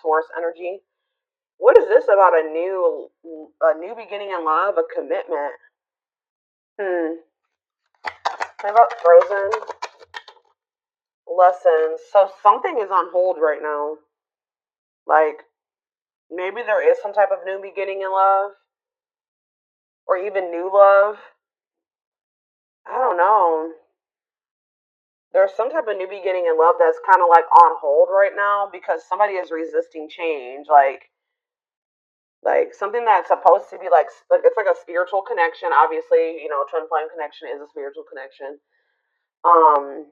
Taurus energy. What is this about a new beginning in love, a commitment? Hmm. What about Frozen? Lessons. So something is on hold right now. Like maybe there is some type of new beginning in love, or even new love. I don't know. There's some type of new beginning in love that's kind of like on hold right now because somebody is resisting change. Like something that's supposed to be like it's like a spiritual connection. Obviously, twin flame connection is a spiritual connection. Um,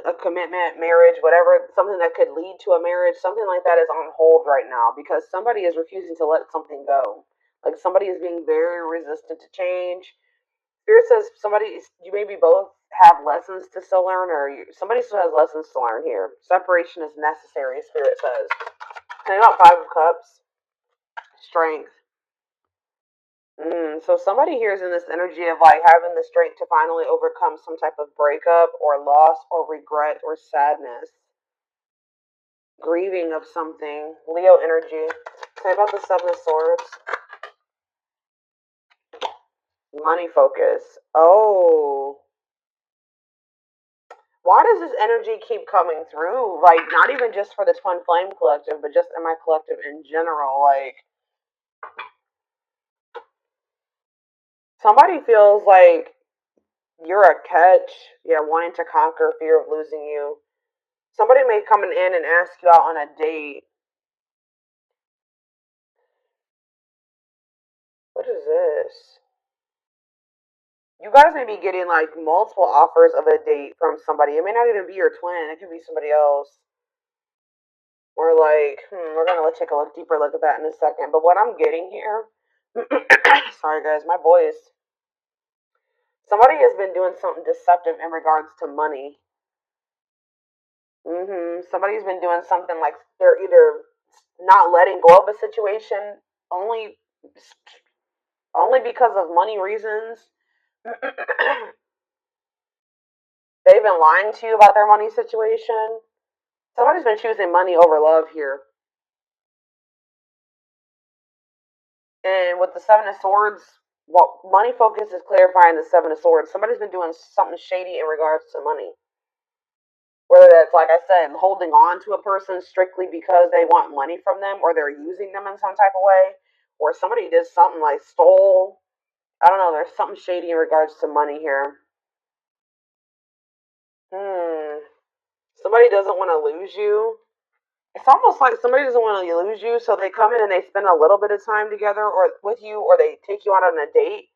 a commitment, marriage, whatever, something that could lead to a marriage, something like that is on hold right now because somebody is refusing to let something go. Like somebody is being very resistant to change. Spirit says you maybe both have lessons to still learn, or somebody still has lessons to learn here. Separation is necessary, Spirit says. Think about Five of Cups, strength. So somebody here is in this energy of like having the strength to finally overcome some type of breakup or loss or regret or sadness. Grieving of something. Leo energy. Say about the Seven of Swords. Money focus. Oh. Why does this energy keep coming through? Like, not even just for the Twin Flame Collective, but just in my collective in general. Like, somebody feels like you're a catch. Yeah, wanting to conquer fear of losing you. Somebody may come in and ask you out on a date. What is this? You guys may be getting like multiple offers of a date from somebody. It may not even be your twin. It could be somebody else. Or like, we're gonna take a deeper look at that in a second. But what I'm getting here, sorry guys, my voice. Somebody has been doing something deceptive in regards to money. Somebody's been doing something like they're either not letting go of a situation only because of money reasons. They've been lying to you about their money situation. Somebody's been choosing money over love here. And with the Seven of Swords, well, money focus is clarifying the Seven of Swords. Somebody's been doing something shady in regards to money. Whether that's, like I said, holding on to a person strictly because they want money from them or they're using them in some type of way, or somebody did something like stole. I don't know, there's something shady in regards to money here. Somebody doesn't want to lose you. It's almost like somebody doesn't want to lose you, so they come in and they spend a little bit of time together or with you, or they take you out on a date,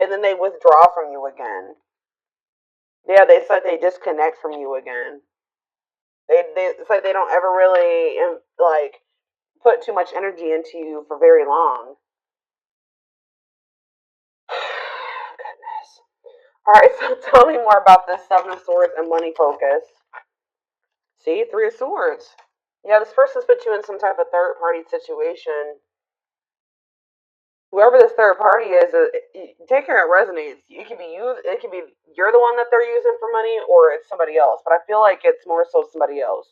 and then they withdraw from you again. Yeah, they said they disconnect from you again. It's like they don't ever really like put too much energy into you for very long. Goodness. All right, so tell me more about this Seven of Swords and money focus. See, Three of Swords. Yeah, this person's put you in some type of third party situation. Whoever this third party is, take care it resonates. It could be you. It could be you're the one that they're using for money, or it's somebody else. But I feel like it's more so somebody else.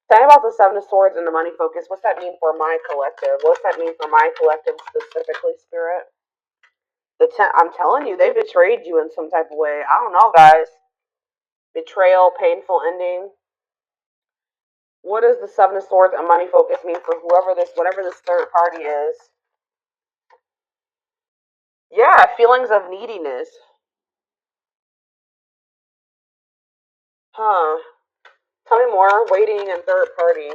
Tell me about the Seven of Swords and the money focus. What's that mean for my collective? What's that mean for my collective specifically, Spirit? I'm telling you, they betrayed you in some type of way. I don't know, guys. Betrayal, painful ending. What does the Seven of Swords and money focus mean for whatever this third party is? Yeah, feelings of neediness. Huh. Tell me more. Waiting and third party.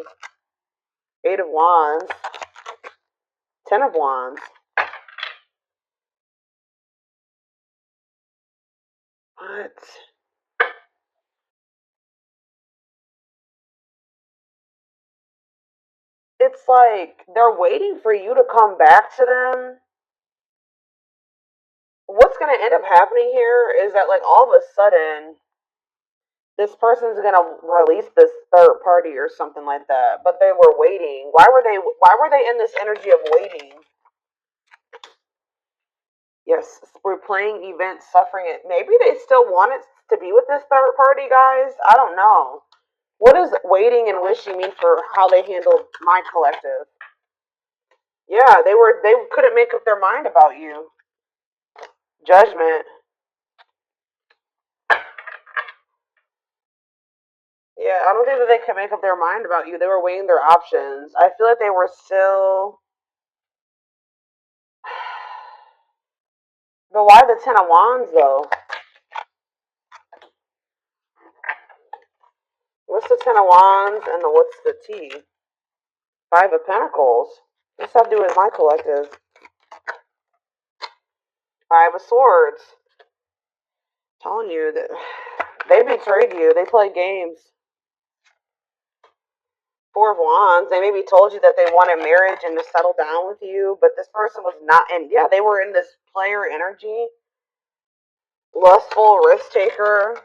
Eight of Wands. Ten of Wands. What? It's like they're waiting for you to come back to them. What's going to end up happening here is that, like, all of a sudden, this person's going to release this third party or something like that. But they were waiting. Why were they in this energy of waiting? Yes, replaying events, suffering it. Maybe they still wanted to be with this third party, guys. I don't know. What does waiting and wishing mean for how they handled my collective? Yeah, they couldn't make up their mind about you. Judgment. Yeah, I don't think that they could make up their mind about you. They were weighing their options. I feel like they were still. But why the Ten of Wands though? What's the Ten of Wands and what's the T? Five of Pentacles. What's that to do with my collective? Five of Swords. Telling you that they betrayed you. They played games. Four of Wands. They maybe told you that they wanted marriage and to settle down with you, but this person was not. And yeah, they were in this player energy. Lustful, risk taker.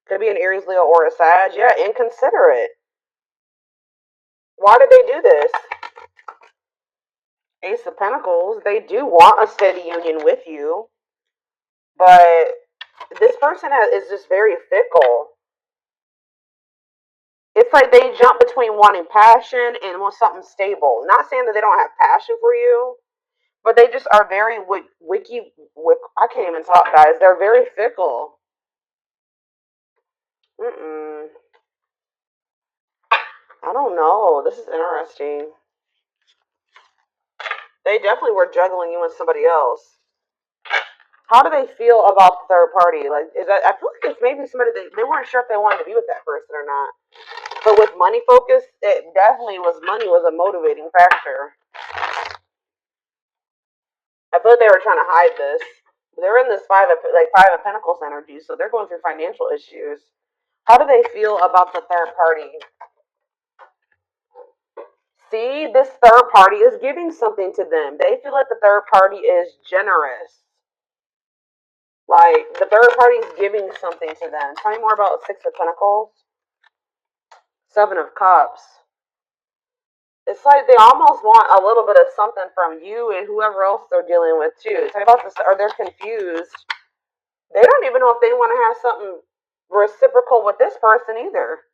Could be an Aries, Leo, or a Sag. Yeah, inconsiderate. Why did they do this? Ace of Pentacles. They do want a steady union with you, but this person is just very fickle. It's like they jump between wanting passion and want something stable. Not saying that they don't have passion for you, but they just are very I can't even talk, guys. They're very fickle. I don't know. This is interesting. They definitely were juggling you and somebody else. How do they feel about the third party? Like, is that? I feel like it's maybe somebody they weren't sure if they wanted to be with that person or not. But with money focus, it definitely was. Money was a motivating factor. I feel like they were trying to hide this. They're in this five of Pentacles energy, so they're going through financial issues. How do they feel about the third party? See, this third party is giving something to them. They feel like the third party is generous. Like, the third party is giving something to them. Tell me more about Six of Pentacles. Seven of Cups. It's like they almost want a little bit of something from you and whoever else they're dealing with, too. Tell me about this, or they're confused. They don't even know if they want to have something reciprocal with this person either.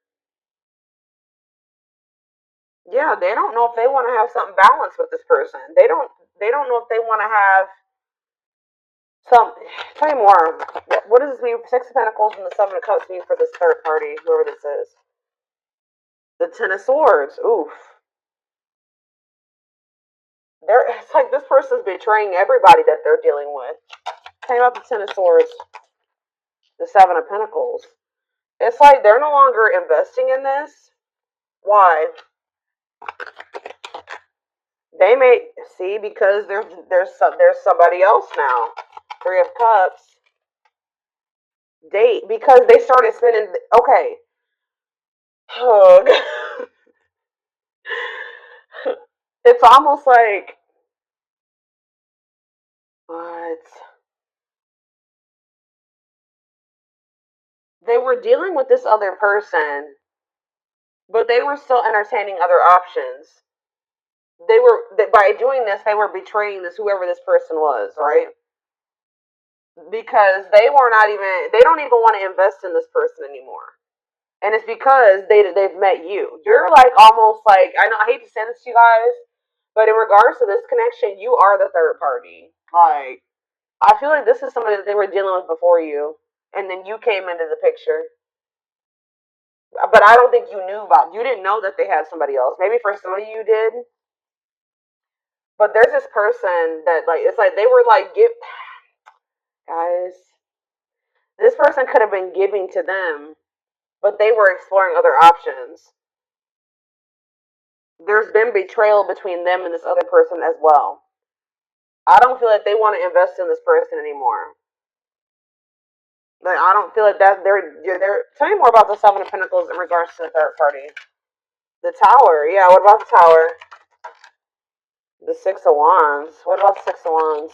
Yeah, they don't know if they want to have something balanced with this person. They don't know if they want to have some. Tell me more. What does this mean? Six of Pentacles and the Seven of Cups mean for this third party, whoever this is. The Ten of Swords. Oof. It's like this person's betraying everybody that they're dealing with. Tell me about the Ten of Swords. The Seven of Pentacles. It's like they're no longer investing in this. Why? They may see because there's somebody else now. Three of Cups. Date because they started spending. Okay. Hug. It's almost like what? They were dealing with this other person, but they were still entertaining other options. By doing this, they were betraying whoever this person was, right? Because they don't even want to invest in this person anymore. And it's because they've met you. You're like almost like, I hate to say this to you guys, but in regards to this connection, you are the third party. Like, I feel like this is somebody that they were dealing with before you, and then you came into the picture. But I don't think you didn't know that they had somebody else. Maybe for some of you did. But there's this person that, like, it's like they were like, guys, this person could have been giving to them, but they were exploring other options. There's been betrayal between them and this other person as well. I don't feel like they want to invest in this person anymore. Like, I don't feel like that they're. Tell me more about the Seven of Pentacles in regards to the third party. The Tower, yeah. What about the Tower? The Six of Wands. What about the Six of Wands?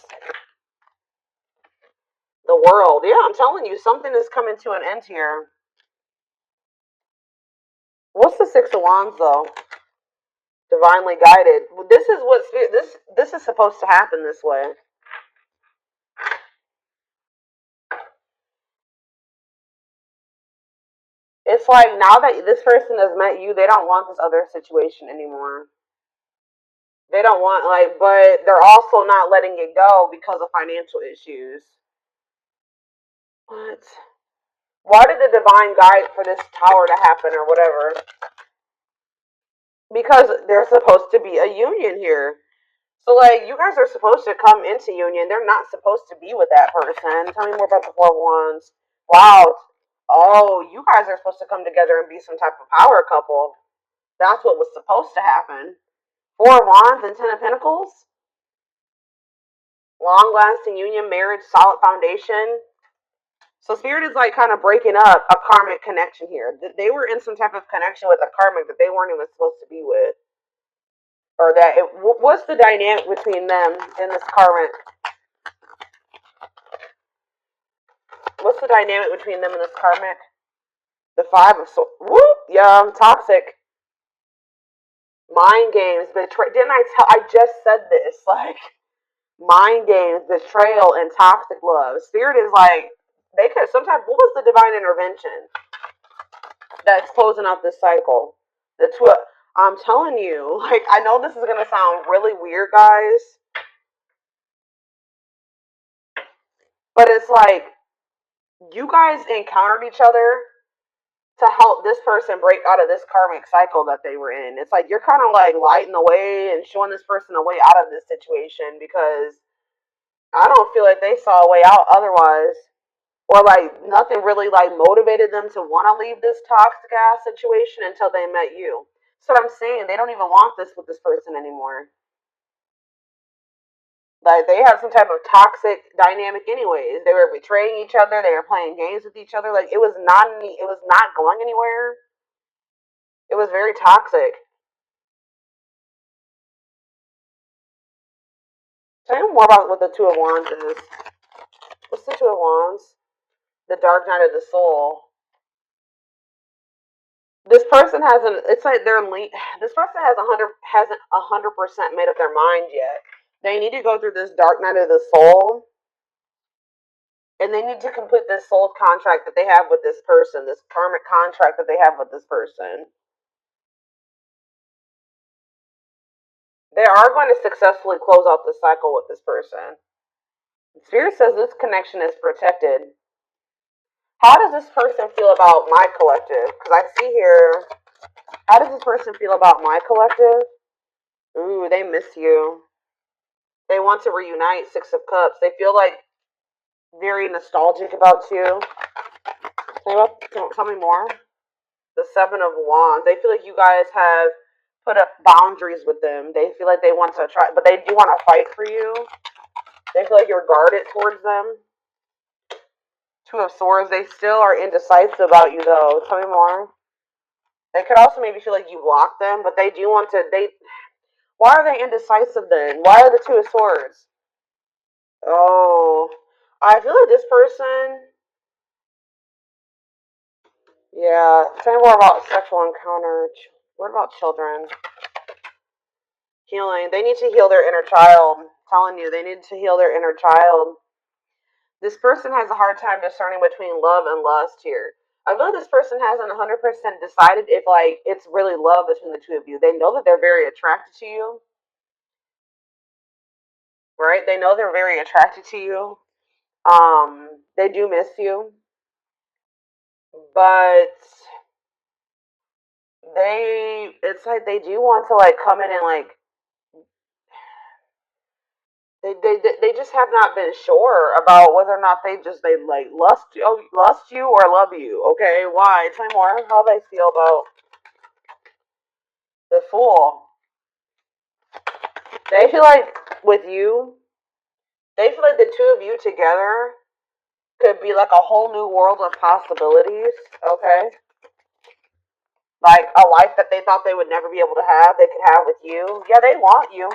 The World. Yeah, I'm telling you, something is coming to an end here. What's the Six of Wands though? Divinely guided. This is what this is supposed to happen this way. It's like now that this person has met you, they don't want this other situation anymore. They don't want, like, but they're also not letting it go because of financial issues. What? Why did the divine guide for this tower to happen or whatever? Because there's supposed to be a union here. So, like, you guys are supposed to come into union. They're not supposed to be with that person. Tell me more about the Four of Wands. Wow. Oh, you guys are supposed to come together and be some type of power couple. That's what was supposed to happen. Four of Wands and Ten of Pentacles. Long-lasting union, marriage, solid foundation. So Spirit is like kind of breaking up a karmic connection here. They were in some type of connection with a karmic that they weren't even supposed to be with. Or that what's the dynamic between them and this karmic? What's the dynamic between them and this karmic? The Five of Swords. Whoop! Yeah, I'm toxic. Mind games, betrayal. Didn't I tell? I just said this. Like, mind games, betrayal, and toxic love. Spirit is like, they could sometimes. What was the divine intervention that's closing out this cycle? The two. I'm telling you, like, I know this is gonna sound really weird, guys, but it's like you guys encountered each other to help this person break out of this karmic cycle that they were in. It's like you're kind of like lighting the way and showing this person a way out of this situation, because I don't feel like they saw a way out otherwise. Or like nothing really like motivated them to want to leave this toxic ass situation until they met you. So I'm saying they don't even want this with this person anymore. Like they have some type of toxic dynamic anyways. They were betraying each other, they were playing games with each other. Like it was not going anywhere. It was very toxic. Tell me more about what the Two of Wands is. What's the Two of Wands? The Dark Night of the Soul. This person hasn't. It's like this person hasn't 100% made up their mind yet. They need to go through this dark night of the soul, and they need to complete this soul contract that they have with this person, this karmic contract that they have with this person. They are going to successfully close out the cycle with this person. Spirit says this connection is protected. How does this person feel about my collective? Because I see here, how does this person feel about my collective? Ooh, they miss you. They want to reunite. Six of Cups. They feel like very nostalgic about you. Tell me more. The Seven of Wands. They feel like you guys have put up boundaries with them. They feel like they want to try, but they do want to fight for you. They feel like you're guarded towards them. Two of Swords. They still are indecisive about you, though. Tell me more. They could also maybe feel like you blocked them, but they do want to. Why are they indecisive then? Why are the Two of Swords? Oh, I feel like this person. Yeah, tell me more about sexual encounter. What about children? Healing. They need to heal their inner child. I'm telling you, they need to heal their inner child. This person has a hard time discerning between love and lust here. I feel like this person hasn't 100% decided if like it's really love between the two of you. They know that they're very attracted to you, right? They know they're very attracted to you. They do miss you, but it's like they do want to like come in and like they just have not been sure about whether or not they like lust you or love you. Okay, why? Tell me more how they feel about the Fool. They feel like with you, they feel like the two of you together could be like a whole new world of possibilities. Okay, like a life that they thought they would never be able to have, they could have with you. Yeah, they want you.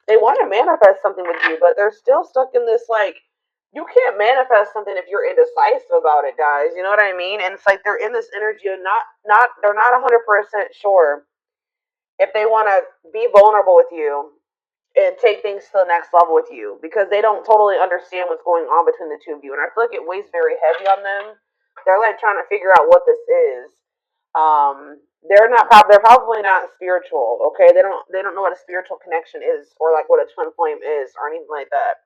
They want to manifest something with you, but they're still stuck in this like you can't manifest something if you're indecisive about it, guys. You know what I mean? And it's like they're in this energy of they're not 100% sure if they want to be vulnerable with you and take things to the next level with you, because they don't totally understand what's going on between the two of you. And I feel like it weighs very heavy on them. They're like trying to figure out what this is. They're probably not spiritual. Okay, they don't know what a spiritual connection is, or like what a twin flame is, or anything like that.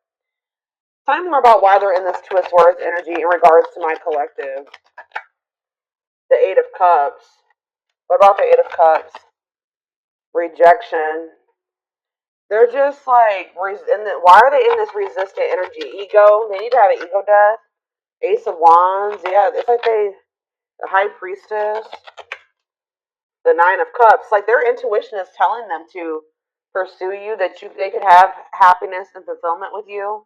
Tell me more about why they're in this Two of Swords energy in regards to my collective. The Eight of Cups. What about the Eight of Cups? Rejection. They're just like, why are they in this resistant energy? Ego. They need to have an ego death. Ace of Wands. Yeah, it's like the High Priestess. The Nine of Cups. Like their intuition is telling them to pursue you, that they could have happiness and fulfillment with you,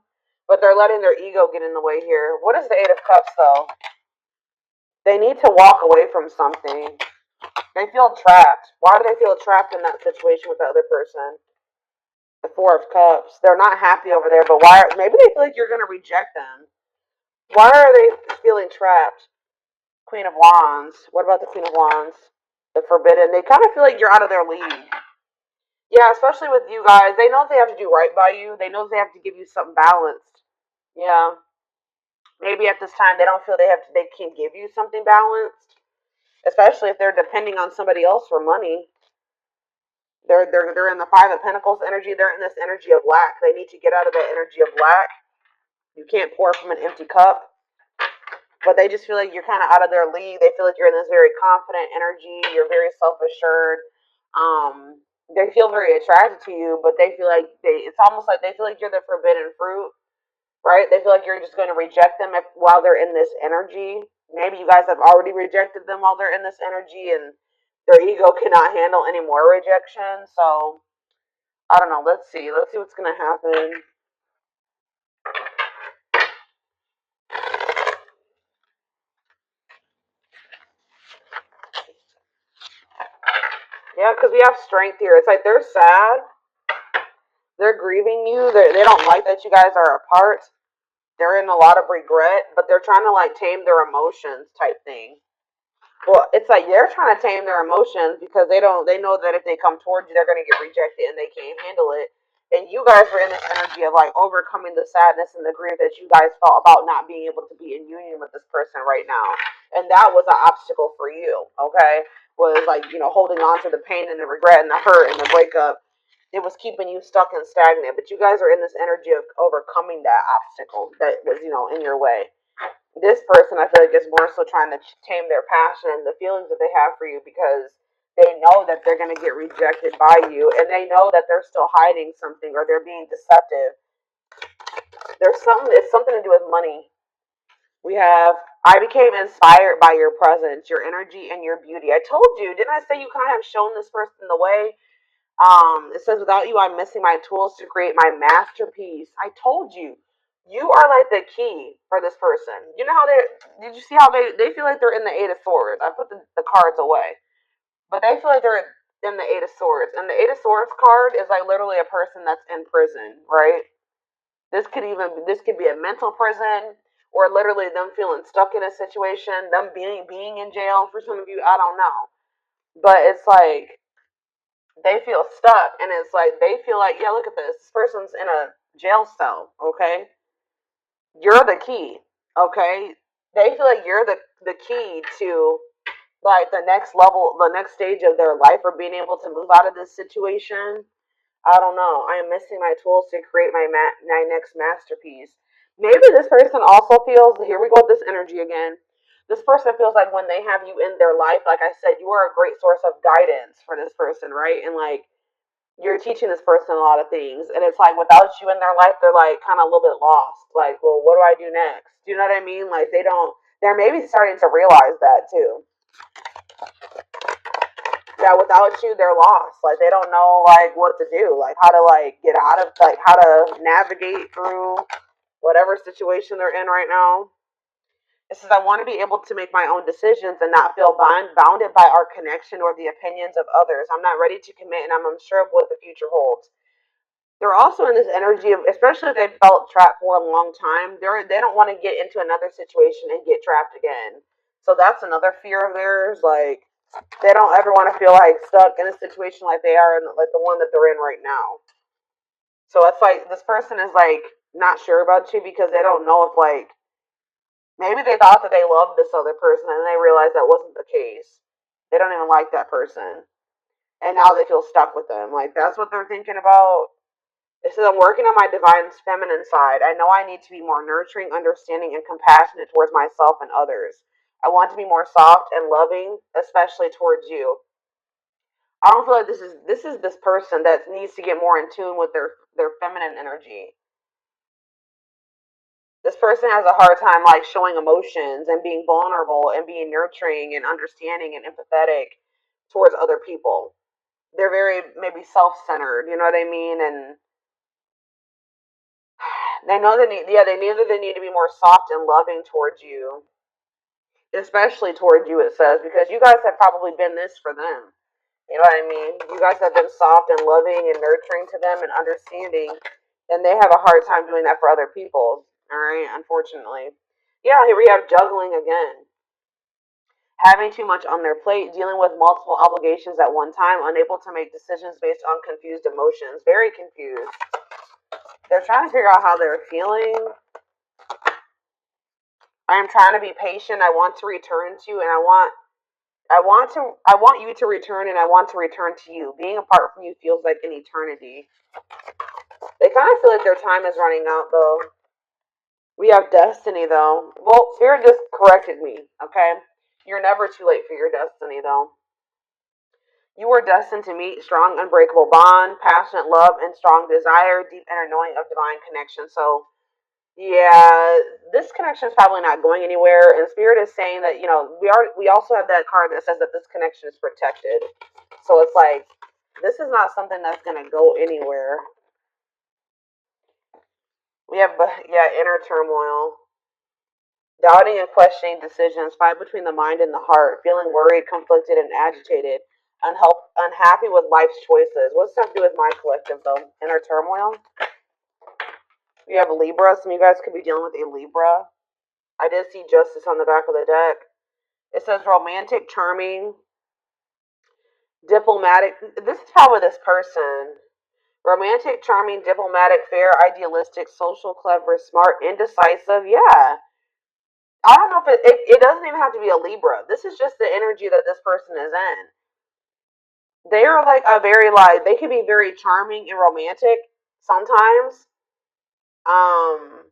but they're letting their ego get in the way here. What is the Eight of Cups though? They need to walk away from something. They feel trapped. Why do they feel trapped in that situation with the other person? The Four of Cups. They're not happy over there, but why? Maybe they feel like you're going to reject them. Why are they feeling trapped? Queen of Wands. What about the Queen of Wands? The Forbidden. They kind of feel like you're out of their league. Yeah, especially with you guys. They know they have to do right by you. They know they have to give you something balanced. Yeah. Maybe at this time they don't feel they can give you something balanced. Especially if they're depending on somebody else for money. They're in the Five of Pentacles energy. They're in this energy of lack. They need to get out of that energy of lack. You can't pour from an empty cup. But they just feel like you're kind of out of their league. They feel like you're in this very confident energy. You're very self-assured. They feel very attracted to you, but they feel like it's almost like they feel like you're the forbidden fruit, right? They feel like you're just going to reject them while they're in this energy. Maybe you guys have already rejected them while they're in this energy, and their ego cannot handle any more rejection. So I don't know. Let's see. Let's see what's going to happen. Yeah, because we have strength here. It's like they're sad. They're grieving you. They don't like that you guys are apart. They're in a lot of regret, but they're trying to like tame their emotions type thing. Well, it's like they're trying to tame their emotions because they know that if they come towards you, they're going to get rejected and they can't handle it. And you guys are in this energy of like overcoming the sadness and the grief that you guys felt about not being able to be in union with this person right now. And that was an obstacle for you, okay? Was like, holding on to the pain and the regret and the hurt and the breakup. It was keeping you stuck and stagnant. But you guys are in this energy of overcoming that obstacle that was, in your way. This person, I feel like, is more so trying to tame their passion and the feelings that they have for you because they know that they're going to get rejected by you, and they know that they're still hiding something or they're being deceptive. It's something to do with money. We have, I became inspired by your presence, your energy, and your beauty. I told you, didn't I say you kind of have shown this person the way? It says, without you, I'm missing my tools to create my masterpiece. I told you. You are like the key for this person. You know how did you see how they feel like they're in the Eight of Swords? I put the cards away. But they feel like they're in the Eight of Swords. And the Eight of Swords card is like literally a person that's in prison, right? This could be a mental prison, or literally them feeling stuck in a situation, them being in jail for some of you, I don't know. But it's like they feel stuck, and it's like they feel like, yeah, look at this. This person's in a jail cell, okay? You're the key, okay? They feel like you're the key to like the next level, the next stage of their life, or being able to move out of this situation. I don't know. I am missing my tools to create my next masterpiece. Maybe this person also feels, here we go with this energy again. This person feels like when they have you in their life, like I said, you are a great source of guidance for this person, right? And like you're teaching this person a lot of things. And it's like without you in their life, they're like kind of a little bit lost. Like, well, what do I do next? Do you know what I mean? Like they're maybe starting to realize that too. That without you, they're lost. Like they don't know like what to do, like how to like get out of, like how to navigate through whatever situation they're in right now. It says, I want to be able to make my own decisions and not feel bounded by our connection or the opinions of others. I'm not ready to commit, and I'm unsure of what the future holds. They're also in this energy of, especially if they felt trapped for a long time, they don't want to get into another situation and get trapped again. So that's another fear of theirs. Like they don't ever want to feel like stuck in a situation like they are in, like the one that they're in right now. So it's like this person is like not sure about you because they don't know if maybe they thought that they loved this other person and they realized that wasn't the case. They don't even like that person. And now they feel stuck with them. Like, that's what they're thinking about. It says, I'm working on my divine feminine side. I know I need to be more nurturing, understanding, and compassionate towards myself and others. I want to be more soft and loving, especially towards you. I don't feel like this is this person that needs to get more in tune with their feminine energy. This person has a hard time like showing emotions and being vulnerable and being nurturing and understanding and empathetic towards other people. They're very maybe self-centered, you know what I mean? And they know they need to be more soft and loving towards you, especially towards you. It says because you guys have probably been this for them. You know what I mean? You guys have been soft and loving and nurturing to them and understanding, and they have a hard time doing that for other people. All right, unfortunately. Yeah, here we have juggling again. Having too much on their plate, dealing with multiple obligations at one time, unable to make decisions based on confused emotions. Very confused. They're trying to figure out how they're feeling. I am trying to be patient. I want to return to you, and I want you to return, and I want to return to you. Being apart from you feels like an eternity. They kind of feel like their time is running out, though. We have destiny, though. Well, Spirit just corrected me, okay? You're never too late for your destiny, though. You were destined to meet strong, unbreakable bond, passionate love, and strong desire, deep inner knowing of divine connection. So, yeah, this connection is probably not going anywhere. And Spirit is saying that we also have that card that says that this connection is protected. So it's like this is not something that's gonna go anywhere. We have inner turmoil, doubting and questioning decisions, fight between the mind and the heart, feeling worried, conflicted, and agitated, unhappy with life's choices. What's that have to do with my collective though? Inner turmoil. We have Libra. Some of you guys could be dealing with a Libra. I did see justice on the back of the deck. It says romantic, charming, diplomatic. This is probably this person. Romantic, charming, diplomatic, fair, idealistic, social, clever, smart, indecisive. Yeah. I don't know if it doesn't even have to be a Libra. This is just the energy that this person is in. They are like they can be very charming and romantic sometimes. Um,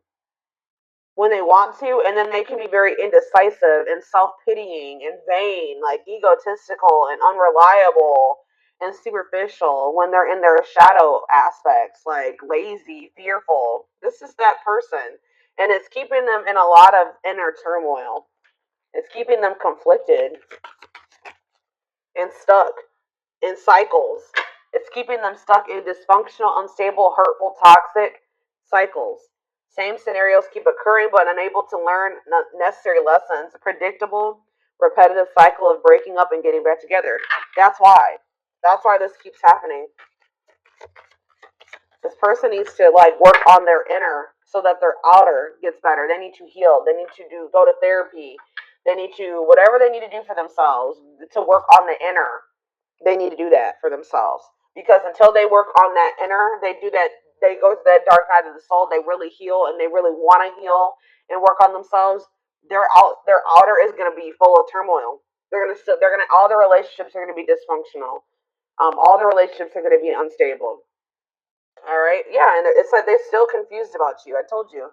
when they want to, and then they can be very indecisive and self-pitying and vain, like egotistical and unreliable and superficial when they're in their shadow aspects, like lazy, fearful. This is that person, and it's keeping them in a lot of inner turmoil. It's keeping them conflicted and stuck in cycles. It's keeping them stuck in dysfunctional, unstable, hurtful, toxic cycles. Same scenarios keep occurring, but unable to learn necessary lessons. Predictable, repetitive cycle of breaking up and getting back together. That's why. That's why this keeps happening. This person needs to like work on their inner so that their outer gets better. They need to heal. They need to go to therapy. They need to whatever they need to do for themselves to work on the inner. They need to do that for themselves because until they work on that inner, they go to that dark night of the soul. They really heal and they really want to heal and work on themselves. Their outer is going to be full of turmoil. All the relationships are going to be dysfunctional. All the relationships are going to be unstable. All right, yeah, and it's like they're still confused about you. I told you.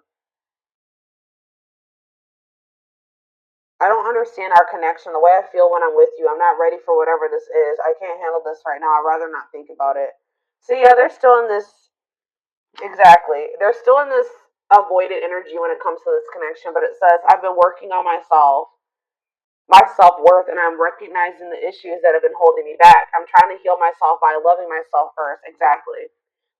I don't understand our connection, the way I feel when I'm with you. I'm not ready for whatever this is. I can't handle this right now. I'd rather not think about it. So yeah, they're still in this exactly. They're still in this avoided energy when it comes to this connection, but it says I've been working on myself, my self-worth, and I'm recognizing the issues that have been holding me back. I'm trying to heal myself by loving myself first. Exactly.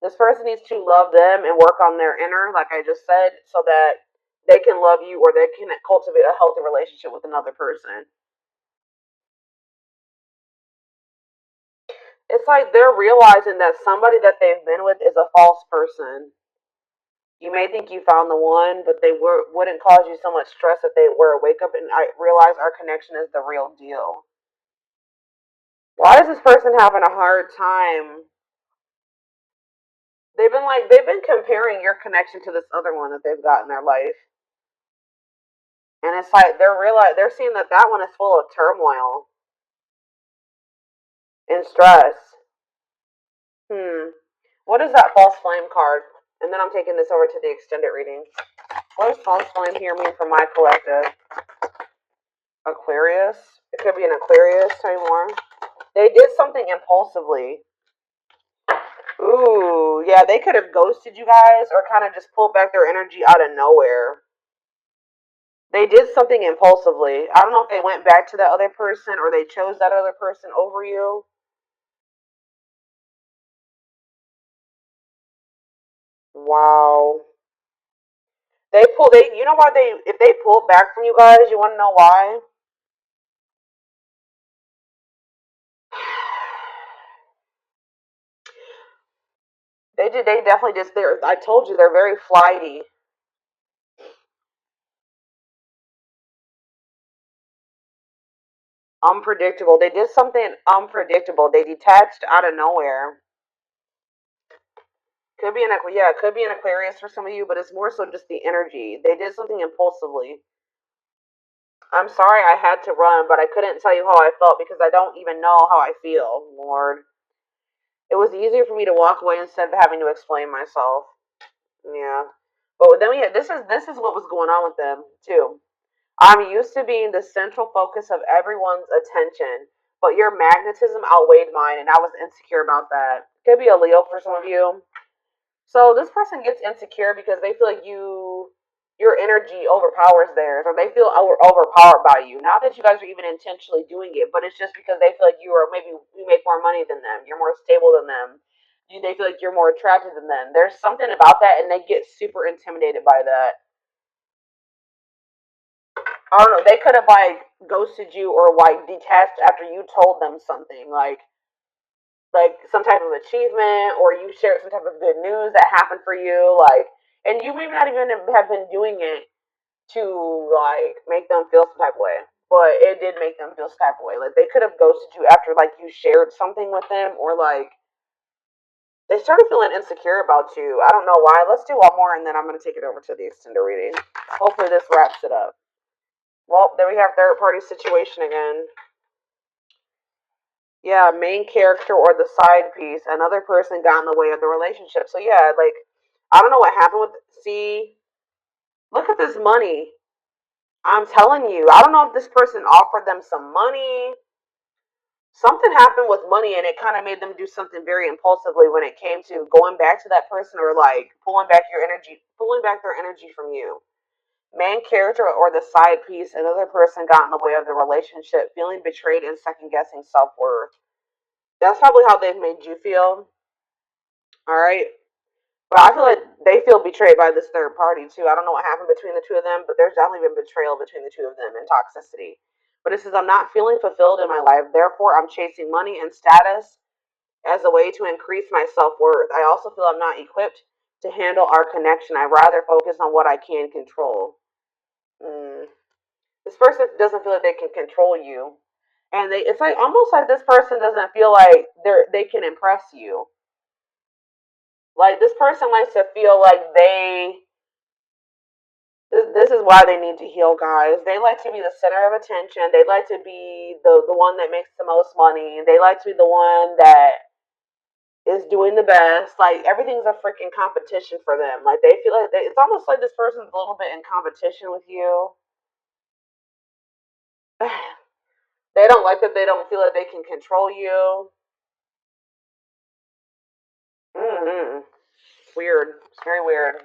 This person needs to love them and work on their inner, like I just said, so that they can love you or they can cultivate a healthy relationship with another person. It's like they're realizing that somebody that they've been with is a false person. You may think you found the one, but wouldn't cause you so much stress if they were. Wake up and I realize our connection is the real deal. Why is this person having a hard time? They've been comparing your connection to this other one that they've got in their life, and it's like they're seeing that one is full of turmoil. and stress. What is that false flame card? And then I'm taking this over to the extended reading. What does false flame here mean for my collective? Aquarius. It could be an Aquarius. Tell me more. They did something impulsively. Ooh, yeah, they could have ghosted you guys or kind of just pulled back their energy out of nowhere. They did something impulsively. I don't know if they went back to that other person or they chose that other person over you. Wow. You know why if they pulled back from you guys, you want to know why? They definitely just, I told you, they're very flighty. Unpredictable. They did something unpredictable. They detached out of nowhere. Could be it could be an Aquarius for some of you, but it's more so just the energy. They did something impulsively. I'm sorry I had to run, but I couldn't tell you how I felt because I don't even know how I feel, Lord. It was easier for me to walk away instead of having to explain myself. Yeah. But then this is what was going on with them too. I'm used to being the central focus of everyone's attention, but your magnetism outweighed mine, and I was insecure about that. Could be a Leo for some of you. So this person gets insecure because they feel like your energy overpowers theirs, or they feel overpowered by you. Not that you guys are even intentionally doing it, but it's just because they feel like you make more money than them, you're more stable than them. They feel like you're more attractive than them. There's something about that, and they get super intimidated by that. I don't know. They could have like ghosted you or like detached after you told them something like some type of achievement, or you shared some type of good news that happened for you, like, and you may not even have been doing it to like make them feel some type of way, but it did make them feel some type of way. Like they could have ghosted you after like you shared something with them, or like they started feeling insecure about you. I don't know why. Let's do one more, and then I'm gonna take it over to the extended reading. Hopefully, this wraps it up. Well, there we have third party situation again. Yeah, main character or the side piece. Another person got in the way of the relationship. So yeah, like I don't know what happened with. See, look at this money. I'm telling you, I don't know if this person offered them some money. Something happened with money, and it kind of made them do something very impulsively when it came to going back to that person or like pulling back their energy from you. Main character or the side piece. Another person got in the way of the relationship, feeling betrayed and second guessing self worth. That's probably how they've made you feel. All right. But I feel like they feel betrayed by this third party too. I don't know what happened between the two of them, but there's definitely been betrayal between the two of them and toxicity. But it says, I'm not feeling fulfilled in my life. Therefore, I'm chasing money and status as a way to increase my self worth. I also feel I'm not equipped to handle our connection. I rather focus on what I can control. Mm. This person doesn't feel like they can control you. And it's like almost like this person doesn't feel like they can impress you. Like this person likes to feel like this is why they need to heal, guys. They like to be the center of attention. They like to be the one that makes the most money. They like to be the one that is doing the best. Like everything's a freaking competition for them. Like they feel like it's almost like this person's a little bit in competition with you. They don't like that they don't feel like they can control you. Mm-hmm. Weird. It's very weird.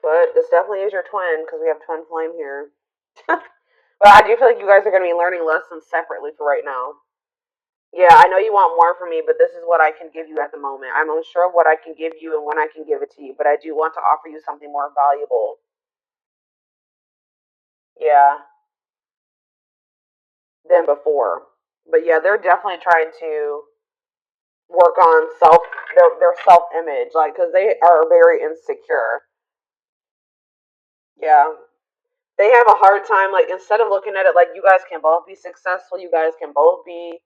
But this definitely is your twin because we have twin flame here. But I do feel like you guys are going to be learning lessons separately for right now. Yeah, I know you want more from me, but this is what I can give you at the moment. I'm unsure of what I can give you and when I can give it to you, but I do want to offer you something more valuable. Yeah, than before. But yeah, they're definitely trying to work on their self image, like because they are very insecure. Yeah, they have a hard time. Like instead of looking at it like you guys can both be successful, you guys can both be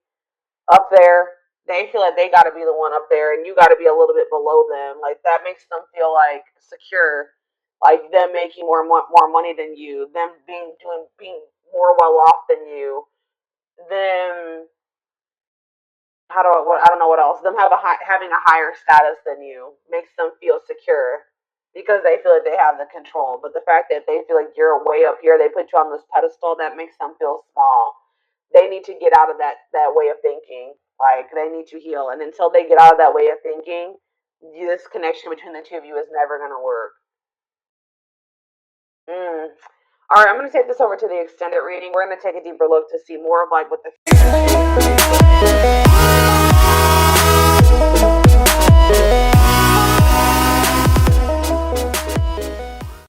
up there. They feel like they got to be the one up there, and you got to be a little bit below them. Like that makes them feel like secure, like them making more money than you, them being more well off than you, them. I don't know what else. Them having a higher status than you makes them feel secure because they feel like they have the control. But the fact that they feel like you're way up here, they put you on this pedestal, that makes them feel small. They need to get out of that way of thinking. Like they need to heal, and until they get out of that way of thinking, this connection between the two of you is never gonna work. Mm. All right, I'm gonna take this over to the extended reading. We're gonna take a deeper look to see more of like what the